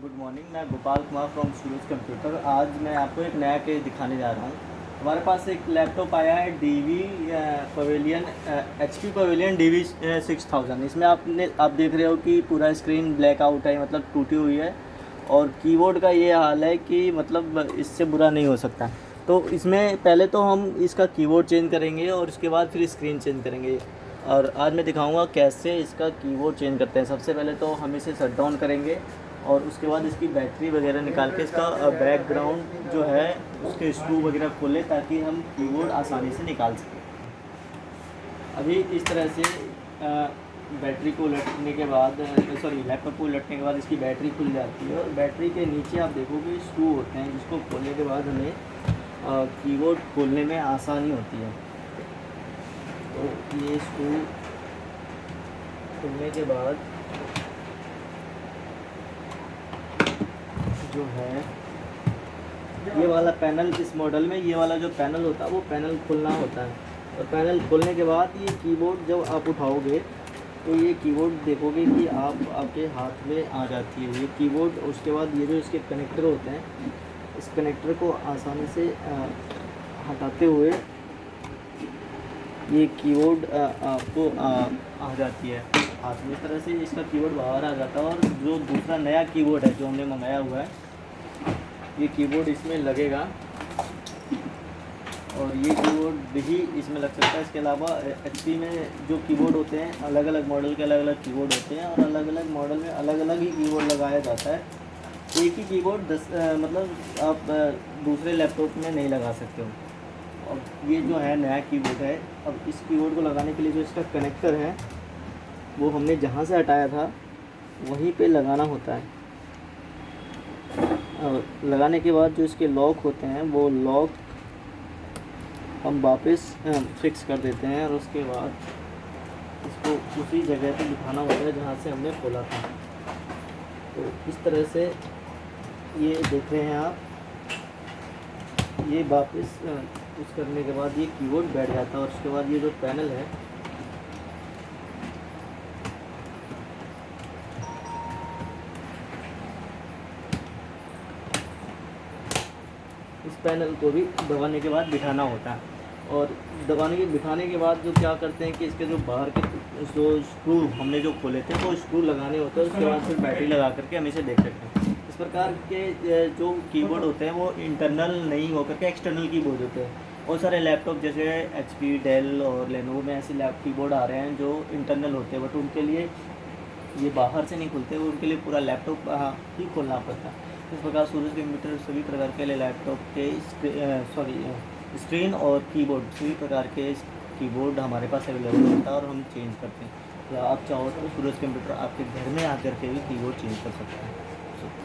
Good morning. मैं Gopal Kumar from Suraj computer. आज मैं आपको एक नया केस दिखाने जा रहा हूँ। हमारे पास एक लैपटॉप आया है DV Pavilion HP Pavilion DV 6000। इसमें आप देख रहे हो कि पूरा स्क्रीन ब्लैक आउट है, मतलब टूटी हुई है। और कीबोर्ड का ये हाल है कि मतलब इससे बुरा नहीं हो सकता। तो इसमें पहले तो हम इसका कीबोर्ड चेंज करेंगे और उसके बाद फिर स्क्रीन चेंज करेंगे। और आज मैं दिखाऊंगा कैसे इसका कीबोर्ड चेंज करते हैं। सबसे पहले तो हम इसे शट डाउन करेंगे और उसके बाद इसकी बैटरी वगैरह निकाल के इसका बैकग्राउंड जो है उसके स्क्रू वगैरह खोलें ताकि हम कीबोर्ड आसानी से निकाल सकें। अभी इस तरह से बैटरी को उलटने के बाद लैपटॉप को उलटने के बाद इसकी बैटरी खुल जाती है और बैटरी के नीचे आप देखोगे स्क्रू होते हैं जिसको खोलने के बाद हमें कीबोर्ड खोलने में आसानी होती है। तो ये स्क्रू खुलने के बाद जो है ये वाला पैनल, इस मॉडल में ये वाला जो पैनल होता है वो पैनल खुलना होता है। और पैनल खोलने के बाद ये कीबोर्ड जब आप उठाओगे तो ये कीबोर्ड देखोगे कि आपके हाथ में आ जाती है ये कीबोर्ड। उसके बाद ये जो इसके कनेक्टर होते हैं, इस कनेक्टर को आसानी से हटाते हुए ये कीबोर्ड आपको आ जाती है हाथ में। इस तरह से इसका कीबोर्ड बाहर आ जाता है। और जो दूसरा नया कीबोर्ड है जो हमने मंगाया हुआ है, ये कीबोर्ड इसमें लगेगा और ये कीबोर्ड भी इसमें लग सकता है। इसके अलावा HP में जो कीबोर्ड होते हैं, अलग अलग मॉडल के अलग अलग कीबोर्ड होते हैं और अलग अलग मॉडल में अलग अलग ही कीबोर्ड लगाया जाता है। एक ही कीबोर्ड मतलब आप दूसरे लैपटॉप में नहीं लगा सकते हो। और ये जो है नया कीबोर्ड है, अब इस कीबोर्ड को लगाने के लिए जो इसका कनेक्टर है वो हमने जहाँ से हटाया था वहीं पे लगाना होता है। और लगाने के बाद जो इसके लॉक होते हैं वो लॉक हम वापस फिक्स कर देते हैं और उसके बाद इसको उसी जगह पे बिठाना होता है जहाँ से हमने खोला था। तो इस तरह से ये देख रहे हैं आप, ये वापस कुछ करने के बाद ये कीबोर्ड बैठ जाता है। और उसके बाद ये जो पैनल है इस पैनल को भी दबाने के बाद बिठाना होता है। और बिठाने के बाद जो क्या करते हैं कि इसके जो बाहर के जो स्क्रू हमने जो खोले थे वो स्क्रू लगाने होते हैं। उसके बाद फिर बैटरी लगा करके हम इसे देख सकते हैं। इस प्रकार के जो कीबोर्ड होते हैं वो इंटरनल नहीं होकर के एक्सटर्नल कीबोर्ड होते हैं। बहुत सारे लैपटॉप जैसे HP, डेल और लेनोवो में ऐसे कीबोर्ड आ रहे हैं जो इंटरनल होते हैं, बट उनके लिए ये बाहर से नहीं खुलते, उनके लिए पूरा लैपटॉप ही खोलना पड़ता है। इस प्रकार सूरज कंप्यूटर सभी प्रकार के लैपटॉप के स्क्रीन और कीबोर्ड सभी प्रकार के कीबोर्ड हमारे पास अवेलेबल होता है और हम चेंज करते हैं। या आप चाहो तो सूरज कंप्यूटर आपके घर में आकर के भी कीबोर्ड चेंज कर सकते हैं।